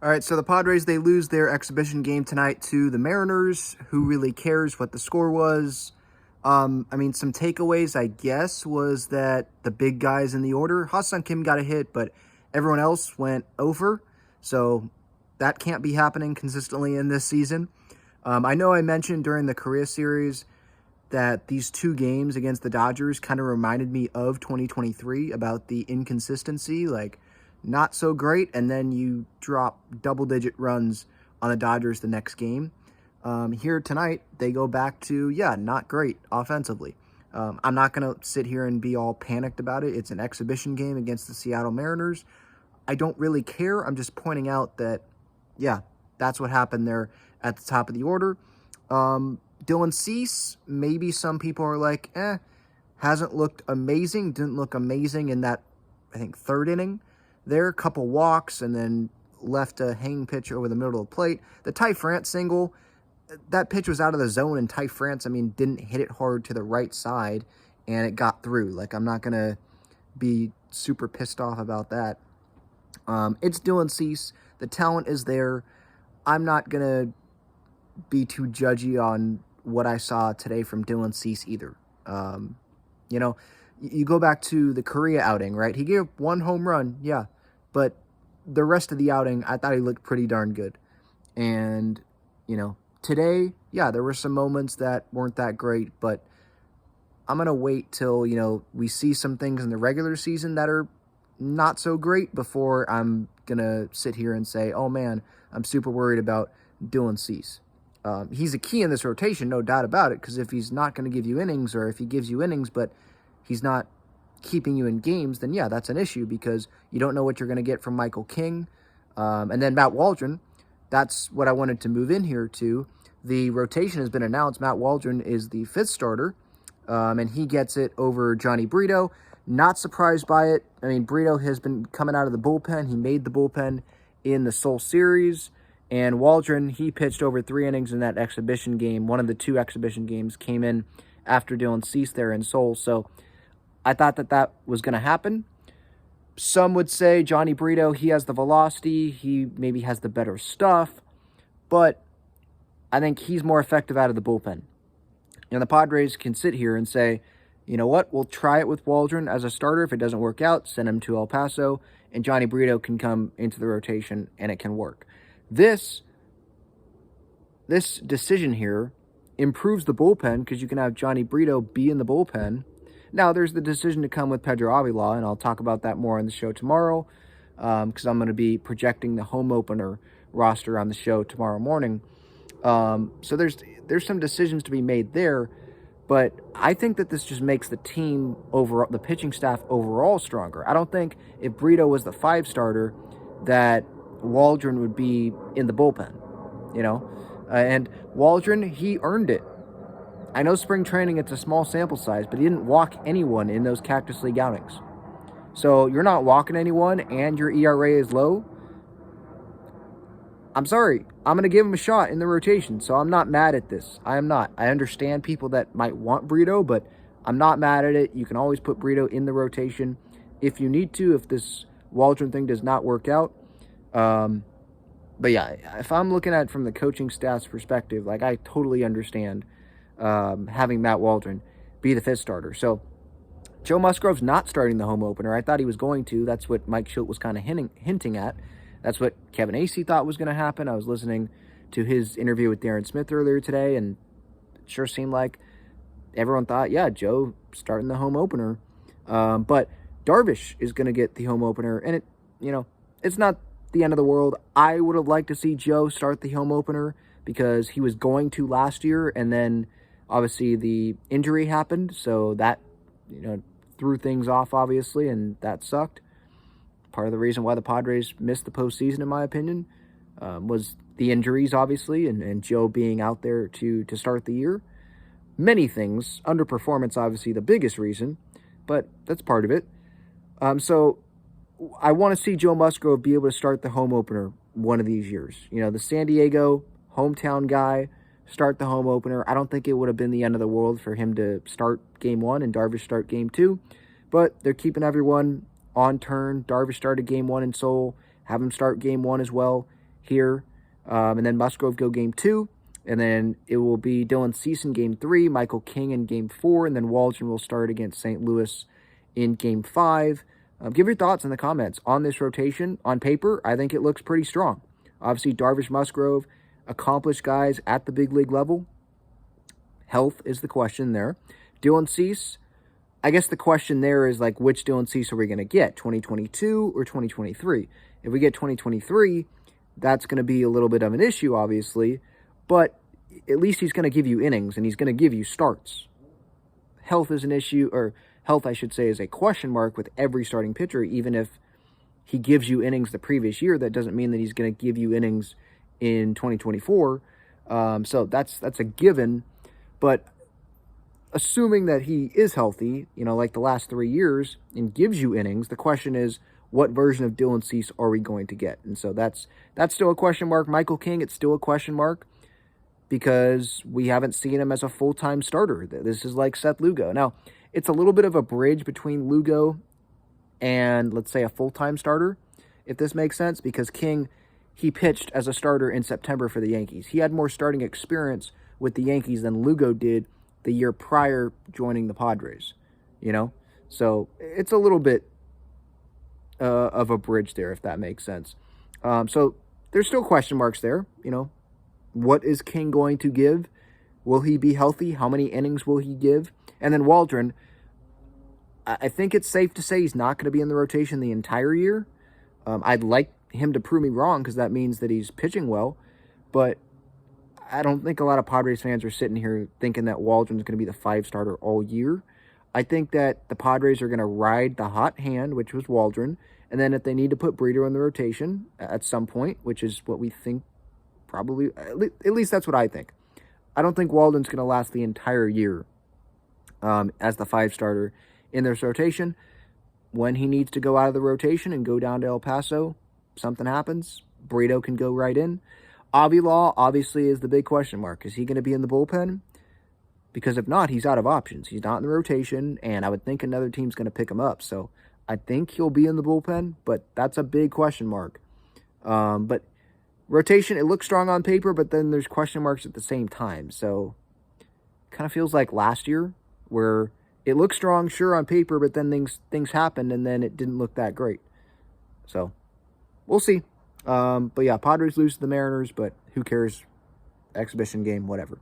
All right, so the Padres, they lose their exhibition game tonight to the Mariners. Who really cares what the score was? Some takeaways, I guess, was that the big guys in the order, Ha-Seong Kim got a hit, but everyone else went over. So that can't be happening consistently in this season. I know I mentioned during the Korea series that these two games against the Dodgers kind of reminded me of 2023 about the inconsistency, like not so great, and then you drop double-digit runs on the Dodgers the next game. Here tonight, they go back to, not great offensively. I'm not going to sit here and be all panicked about it. It's an exhibition game against the Seattle Mariners. I don't really care. I'm just pointing out that, that's what happened there at the top of the order. Dylan Cease, maybe some people are like, hasn't looked amazing. Didn't look amazing in that, I think, third inning there. A couple walks and then left a hanging pitch over the middle of the plate. The Ty France single, that pitch was out of the zone, and Ty France, didn't hit it hard to the right side, and it got through. Like, I'm not going to be super pissed off about that. It's Dylan Cease. The talent is there. I'm not going to be too judgy on what I saw today from Dylan Cease either. You go back to the Korea outing, right? He gave one home run, but the rest of the outing, I thought he looked pretty darn good. And, today, there were some moments that weren't that great, but I'm going to wait till, we see some things in the regular season that are not so great before I'm going to sit here and say, oh man, I'm super worried about Dylan Cease. He's a key in this rotation, no doubt about it, because if he's not going to give you innings, or if he gives you innings but he's not keeping you in games, then that's an issue, because you don't know what you're going to get from Michael King. And then Matt Waldron, that's what I wanted to move in here to. The rotation has been announced. Matt Waldron is the fifth starter, and he gets it over Johnny Brito. Not surprised by it. Brito has been coming out of the bullpen. He made the bullpen in the Seoul series. And Waldron, he pitched over 3 innings in that exhibition game. One of the 2 exhibition games came in after Dylan Cease there in Seoul. So I thought that was going to happen. Some would say Johnny Brito, he has the velocity. He maybe has the better stuff. But I think he's more effective out of the bullpen. And the Padres can sit here and say, you know what, we'll try it with Waldron as a starter. If it doesn't work out, send him to El Paso. And Johnny Brito can come into the rotation, and it can work. This decision here improves the bullpen, because you can have Johnny Brito be in the bullpen. Now, there's the decision to come with Pedro Avila, and I'll talk about that more on the show tomorrow, because I'm going to be projecting the home opener roster on the show tomorrow morning. So there's some decisions to be made there, but I think that this just makes the team overall, the pitching staff overall, stronger. I don't think if Brito was the 5 starter that Waldron would be in the bullpen, and Waldron, he earned it. I know spring training, it's a small sample size, but he didn't walk anyone in those Cactus League outings. So you're not walking anyone and your ERA is low. I'm sorry. I'm going to give him a shot in the rotation, so I'm not mad at this. I am not. I understand people that might want Brito, but I'm not mad at it. You can always put Brito in the rotation if you need to, if this Waldron thing does not work out. But if I'm looking at it from the coaching staff's perspective, like, I totally understand having Matt Waldron be the 5th starter. So Joe Musgrove's not starting the home opener. I thought he was going to. That's what Mike Schilt was kind of hinting at. That's what Kevin Acee thought was going to happen. I was listening to his interview with Darren Smith earlier today, and it sure seemed like everyone thought, Joe starting the home opener. But Darvish is going to get the home opener, and it's not the end of the world. I would have liked to see Joe start the home opener, because he was going to last year, and then obviously the injury happened, so that threw things off, obviously, and that sucked. Part of the reason why the Padres missed the postseason, in my opinion, was the injuries, obviously, and Joe being out there to start the year. Many things, underperformance, obviously, the biggest reason, but that's part of it. So I want to see Joe Musgrove be able to start the home opener one of these years. The San Diego hometown guy, start the home opener. I don't think it would have been the end of the world for him to start game 1 and Darvish start game 2, but they're keeping everyone on turn. Darvish started game 1 in Seoul. Have him start game 1 as well. here. And then Musgrove go game 2. And then it will be Dylan Cease in game 3, Michael King in game 4, and then Waldron will start against St. Louis in game 5. Give your thoughts in the comments on this rotation. On paper, I think it looks pretty strong. Obviously, Darvish, Musgrove, accomplished guys at the big league level. Health is the question there. Dylan Cease, I guess the question there is, like, which Dylan Cease are we going to get, 2022 or 2023? If we get 2023, that's going to be a little bit of an issue, obviously, but at least he's going to give you innings and he's going to give you starts. Health is an issue, or health, I should say, is a question mark with every starting pitcher. Even if he gives you innings the previous year, that doesn't mean that he's going to give you innings in 2024. So that's a given. But assuming that he is healthy, like the last 3 years, and gives you innings, the question is, what version of Dylan Cease are we going to get? And so that's still a question mark. Michael King, it's still a question mark because we haven't seen him as a full-time starter. This is like Seth Lugo. Now, it's a little bit of a bridge between Lugo and, let's say, a full-time starter, if this makes sense, because King, he pitched as a starter in September for the Yankees. He had more starting experience with the Yankees than Lugo did the year prior joining the Padres, So it's a little bit of a bridge there, if that makes sense. So there's still question marks there, What is King going to give? Will he be healthy? How many innings will he give? And then Waldron, I think it's safe to say he's not going to be in the rotation the entire year. I'd like him to prove me wrong because that means that he's pitching well. But I don't think a lot of Padres fans are sitting here thinking that Waldron's going to be the 5 starter all year. I think that the Padres are going to ride the hot hand, which was Waldron. And then if they need to put Brito in the rotation at some point, which is what we think probably, at least that's what I think. I don't think Waldron's going to last the entire year as the 5 starter in this rotation. When he needs to go out of the rotation and go down to El Paso, something happens, Brito can go right in. Avila obviously is the big question mark. Is he going to be in the bullpen? Because if not, he's out of options. He's not in the rotation, and I would think another team's going to pick him up. So I think he'll be in the bullpen, but that's a big question mark. But rotation, it looks strong on paper, but then there's question marks at the same time. So kind of feels like last year where it looked strong, sure, on paper, but then things happened, and then it didn't look that great. So we'll see. But yeah, Padres lose to the Mariners, but who cares? Exhibition game, whatever.